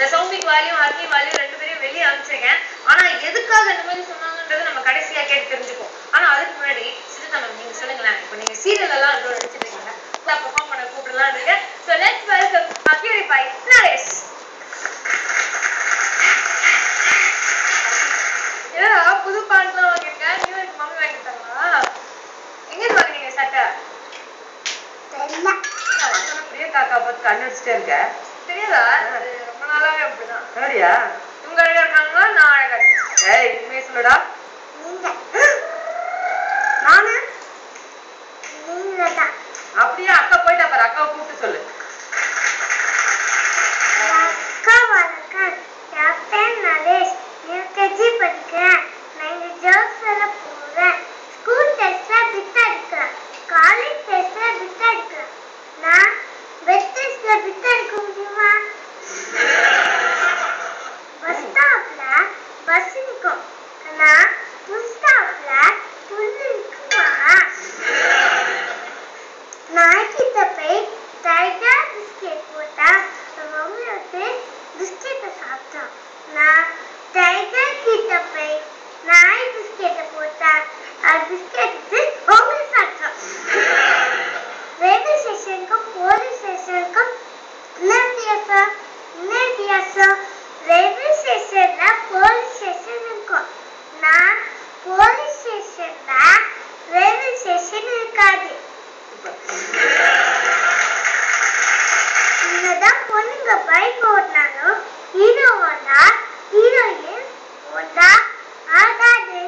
இந்த சௌமிக் வாலியும் ஹர்னி வாலியும் 2 பேரையும் வெளியே அனுப்பிச்சிருக்கேன். ஆனா எதுக்காக இந்த மாதிரி சொன்னாங்கன்றது நம்ம கடைசியா கேட்டு தெரிஞ்சுப்போம். ஆனா அதுக்கு முன்னாடி சிரிதா மேம் நீங்க சொல்லுங்களேன். இப்போ நீங்க சீரியல் எல்லாம் நடிச்சிட்டு இருக்கீங்க, பெர்ஃபார்ம் பண்ண கூப்பிடலாம் இருக்கு. ஸோ லெட்ஸ் வெல்கம் பியூரிஃபை நரேஷ். ஏன்னா புது பாட்டுலாம் வாங்கியிருக்கேன். நியூ மம்மி வாங்கிட்டாங்களா? எங்க இருந்து வாங்கினீங்க சட்டை? பிரியங்காக்கா பார்த்து கண்ணு வச்சுட்டே இருக்க தெரியாதா? ரொம்ப நாளாவே அப்படிதான். சரியா? இவங்க அழகா இருக்காங்களா நான் அழகா இருக்கேன்? ஏய் உண்மையை சொல்லுடா. நானு அப்படியே அக்கா போயிட்டா பாரு. அக்காவை கூப்பிட்டு சொல்லு. அக்கா வணக்கம். என் பேர் நரேஷ். யூகேஜி படிக்கிறேன். நான் இந்த ஜோக்ஸ் எல்லாம் போடுறேன். ஸ்கூல் டெஸ்ட்ல பிட் அடிக்கிறேன். காலேஜ் டெஸ்ட்ல பிட் அடிக்கிறேன். நான் பெட் டெஸ்ட்ல பிட் அடிக்க முடியுமா? பஸ் ஸ்டாப்ல பஸ் நிற்கும். ஆனால் புல் ஸ்டாப்ல புல் இருக்குமா? நாய்க்கிட்ட போய் டைகர் பிஸ்கெட் போட்டா மம்மி வந்து பிஸ்கெட்டை சாப்பிட்டான். நான் டைகர் கிட்ட போய் நாய் பிஸ்கெட்டை போட்டா அது பிஸ்கெட் எடுத்து மம்மி சாப்பிட்டான். ரயில்வே ஸ்டேஷனுக்கும் போலீஸ் ஸ்டேஷனுக்கும் என்ன வித்தியாசம்? ரயில்வே ஸ்டேஷன்ல போலீஸ் ஸ்டேஷன் இருக்கும். நான் போலீஸ் ஸ்டேஷன்ல ரயில்வே ஸ்டேஷன் இருக்காது. என்னதான் பொண்ணுங்க பைக் ஓட்டினாலும் ஹீரோ ஓட்டா ஹீரோயின் ஓட்டா ஆகாது.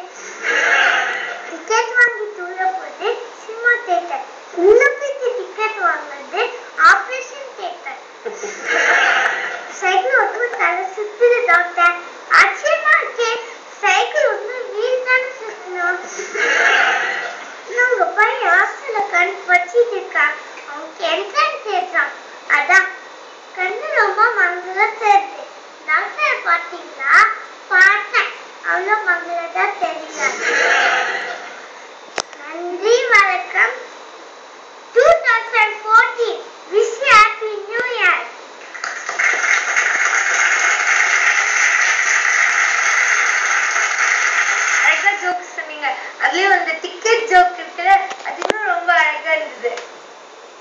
டிக்கெட் வாங்கி தூர போது சினிமா தியேட்டர், உள்ள போயிட்டு டிக்கெட் வாங்குறது ஆபரேஷன் தியேட்டர். சைக்கிள் ஓட்டும் தலை சுத்துது டாக்டர். ஆச்சரியமா இருக்கே, சைக்கிள் ஒன்றும் வீல் தானே சுத்தணும். உங்க பையன் ஹாஸ்டல்ல கண் வச்சிட்டு இருக்கான். அவனுக்கு என்ட்ரன்ஸ் ஏற்றான். அதான் கண்ணு ரொம்ப மங்களா தெரியுது. டாக்டர் பார்த்தீங்களா? பார்த்தேன். அவ்வளோ மங்களதா தெரியல. நன்றி வணக்கம். 2014 விஷ் ஹாப்பி நியூ இயர். அழகா ஜோக்ஸ் சொன்னீங்க. அதுலயும் அந்த டிக்கெட் ஜோக் இருக்குல்ல, அது இன்னும் ரொம்ப அழகா இருந்தது.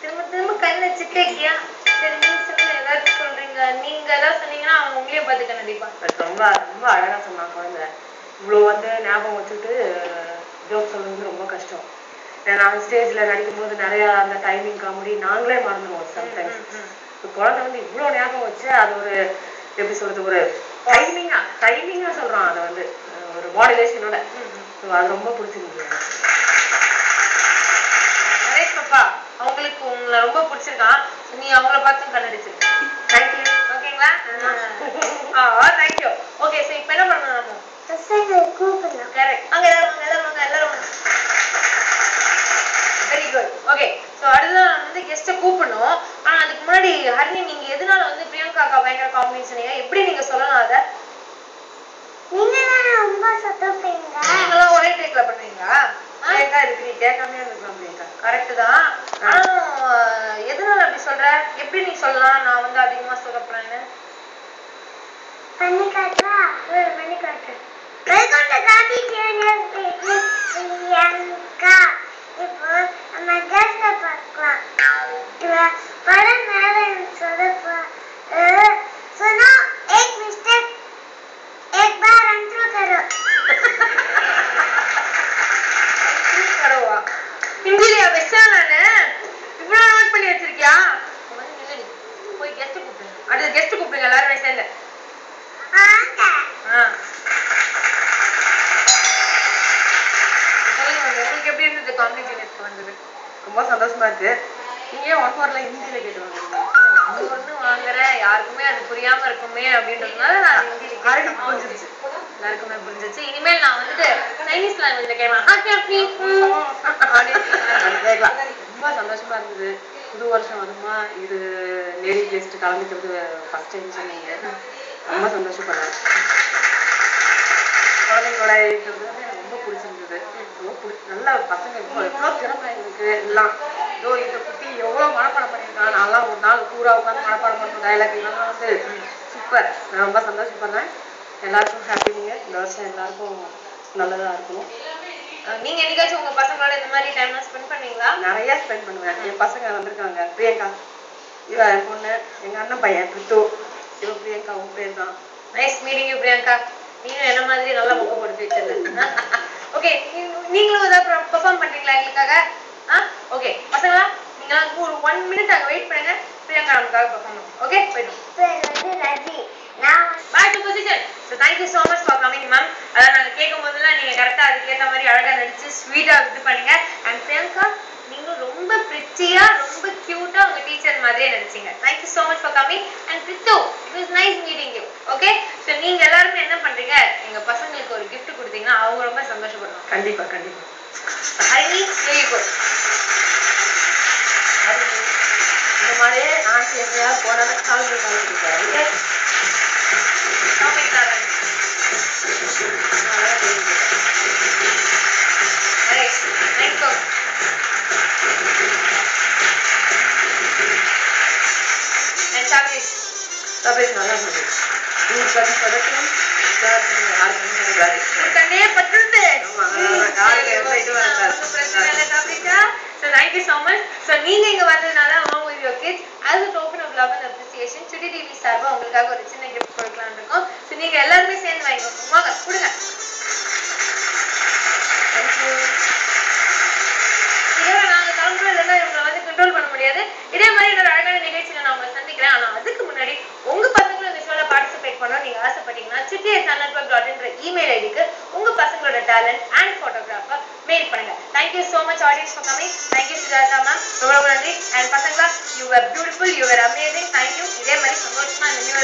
திரும்ப திரும்ப கண் வச்சுட்டே இருக்கியா? சரி நீங்க சொல்லுங்க, ஏதாச்சும் சொல்றீங்க. நீங்க ஏதாவது சொன்னீங்கன்னா அவங்க உங்களையும் பார்த்துக்க நடிப்பா. ரொம்ப ரொம்ப அழகா சொன்னான் குழந்தை. இவ்வளோ வந்து ஞாபகம் வச்சுட்டு ஜோக் சொல்றது ரொம்ப கஷ்டம். நாங்கள் ஸ்டேஜில் நடிக்கும்போது நிறையா அந்த டைமிங் காமெடி நாங்களே மறந்துடுவோம் சம்டைம்ஸ். இப்போ குழந்தை வந்து இவ்வளோ ஞாபகம் வச்சு அது ஒரு எப்படி சொல்றது, ஒரு டைமிங்காக சொல்கிறான். அதை வந்து ஒரு மாடுலேஷனோட. அது ரொம்ப பிடிச்சிருந்துச்சு. நரேஷ் பாப்பா அவங்களுக்கு உங்களை ரொம்ப பிடிச்சிருக்கான். நீ அவங்கள பார்த்து கண்ணடிச்சிருக்க. தேங்க்யூ. ஓகேங்களா? தேங்க்யூ. ஓகே ஸோ இப்போ என்ன பண்ணணும் நம்ம? கூப்பிடலாம். கரெக்ட். அங்கே எல்லாரும் வாங்க. Very good. ஓகே ஸோ அடுத்ததான் நம்ம வந்து கெஸ்ட்டை கூப்பிடணும். ஆனால் அதுக்கு முன்னாடி ஹரிணி நீங்க எதனால வந்து பிரியங்கா அக்கா பயங்கர காம்பினேஷன் எப்படி நீங்க சொல்லலாம்? அதை நீங்க ரொம்ப சத்தப்படுறீங்க. நீங்களாம் ஒரே டேக்ல பண்ணுவீங்களா? பிரியங்கா இருக்கு, நீ கேட்காமே இருக்கலாம். பிரியங்கா கரெக்ட் தான். ஆனால் எதனால அப்படி சொல்ற? எப்படி நீ சொல்லலாம் நான் வந்து அதிகமா சொல்லப்படுறேன்னு? பண்ணி காட்டுவா? பண்ணி காட்டு. Welcome to Gandhi junior Priyanka. இப்போ நம்ம கெஸ்ட பார்க்கலாம். படம் நேரம் சொல்லப்போ सुनो एक मिस्टेक एक बार अंतरो करो. கரோவா ஹிந்திலியா வெச்சானே இவ்வளவு நோட் பண்ணி வச்சிருக்கியா? போய் கெஸ்ட் கூப்பிடுங்க. அடுத்து கெஸ்ட் கூப்பிடுங்க எல்லாரும் சேர்ந்து. உங்களுக்கு எப்படி இருந்தது காம்பினேஷன் வந்தது? ரொம்ப சந்தோஷமா இருக்கு. நீங்க 1 hourல ஹிந்தியில கேட்டு வாங்க. ஒண்ணு வாங்குறேன் யாருக்குமே அது புரியாம இருக்குமே அப்படின்றதுனால நான் ஹிந்தியில புரிஞ்சிருச்சு. எல்லாருக்குமே புரிஞ்சிச்சு. இனிமேல் நான் வந்துட்டு சைனீஸ் லாங்குவேஜ்ல கேட்கலாம். ரொம்ப சந்தோஷமா இருந்தது. புது வருஷம் வருமா, இது லேடி கெஸ்ட் கலந்துக்கிறது ஃபர்ஸ்ட் டைம் சொன்னீங்க. ரொம்ப சந்தோஷப்படுறேன். குழந்தைங்களோட இருக்கிறது எனக்கு ரொம்ப பிடிச்சிருந்தது. நல்லா பசங்க எவ்வளோ திறமை இருக்கு எல்லாம். இதோ இந்த குட்டி எவ்வளோ மனப்பாடம் பண்ணியிருக்காங்க. நான்லாம் ஒரு நாள் பூரா உட்காந்து மனப்பாடம் பண்ண டைலாக் இதெல்லாம் வந்து சூப்பர். நான் ரொம்ப சந்தோஷப்படுறேன். எல்லாருக்கும் ஹாப்பிங்க. இந்த வருஷம் எல்லாருக்கும் நல்லதாக இருக்கணும். நீங்க என்னைக்காச்சும் உங்க பசங்களோட இந்த மாதிரி டைம்லாம் ஸ்பெண்ட் பண்ணுவீங்களா? நிறைய ஸ்பெண்ட் பண்ணுவேன். என் பசங்க வந்திருக்காங்க. பிரியங்கா இவ என் பொண்ணு, எங்க அண்ணன் பையன் பிரித்து, இவ பிரியங்கா உன் பேர் தான். Nice meeting you Priyanka. நீங்க என்ன மாதிரி நல்லா முக போட்டு வச்சிருந்தீங்க. ஓகே, நீங்களும் ஏதாவது பெர்ஃபார்ம் பண்றீங்களா எங்களுக்காக? ஓகே பசங்களா, நீங்க ஒரு 1 மினிட் அங்க வெயிட் பண்ணுங்க. பிரியங்கா நமக்காக பெர்ஃபார்ம் பண்ணுங்க. ஓகே போய்டும். ரஜி நான் back to position. So thank you so much for coming ma'am. அதான் நாங்கள் கேட்கும் போதெல்லாம் நீங்கள் கரெக்டாக அதுக்கேற்ற மாதிரி அழகாக நடிச்சு ஸ்வீட்டாக இது பண்ணீங்க. அண்ட் பிரியங்கா நீங்களும் ரொம்ப பிரிச்சியாக ரொம்ப க்யூட்டாக உங்கள் டீச்சர் மாதிரியே நடிச்சிங்க. Thank you so much for coming. And Prithu it was nice meeting you. Okay, so நீங்கள் எல்லாருமே என்ன பண்ணுறீங்க, எங்கள் பசங்களுக்கு ஒரு கிஃப்ட் கொடுத்தீங்கன்னா அவங்க ரொம்ப சந்தோஷப்படுவாங்க. கண்டிப்பா கண்டிப்பா. Harini very good. இந்த மாதிரியே ஆண்டி எப்படியாவது போனாலும் கால் கொடுப்பாரு. சபேஷ் நல்லா இருந்தது. கண்ணே பட்டுது. So thank you so much. So நீங்க இங்க வந்ததுனால along with your kids as a token of love and appreciation சுட்டி டிவி சார்பா உங்களுக்காக ஒரு சின்ன gift கொடுக்கலாம்னு இருக்கோம். So நீங்க எல்லாருமே சேர்ந்து வாங்கிக்கோங்க. வாங்க கொடுங்க. Thank you. இதெல்லாம் நாங்க கிளம்புறோம், இல்லைன்னா இவங்களை வந்து கண்ட்ரோல் பண்ண முடியாது. இதே மாதிரி ஒரு அழகான நிகழ்ச்சியில நான் உங்களை சந்திக்கிறேன். ஆனா அதுக்கு முன்னாடி உங்க பசங்களும் இந்த ஷோல பார்ட்டிசிபேட் பண்ணணும் நீங்க ஆசைப்பட்டீங்கன்னா chitti@channelpub.in இமெயில் ஐடிக்கு உங்க பசங்களோட டேலண்ட் அண்ட் போட்டோகிராஃபை மெயில் பண்ணுங்க. Thank you so much audience for coming. Thank you Sujatha ma'am, ரொம்ப நன்றி. அண்ட் பசங்களா, you are beautiful, you are amazing. Thank you. இதே மாதிரி சந்தோஷமா இந்த நியூ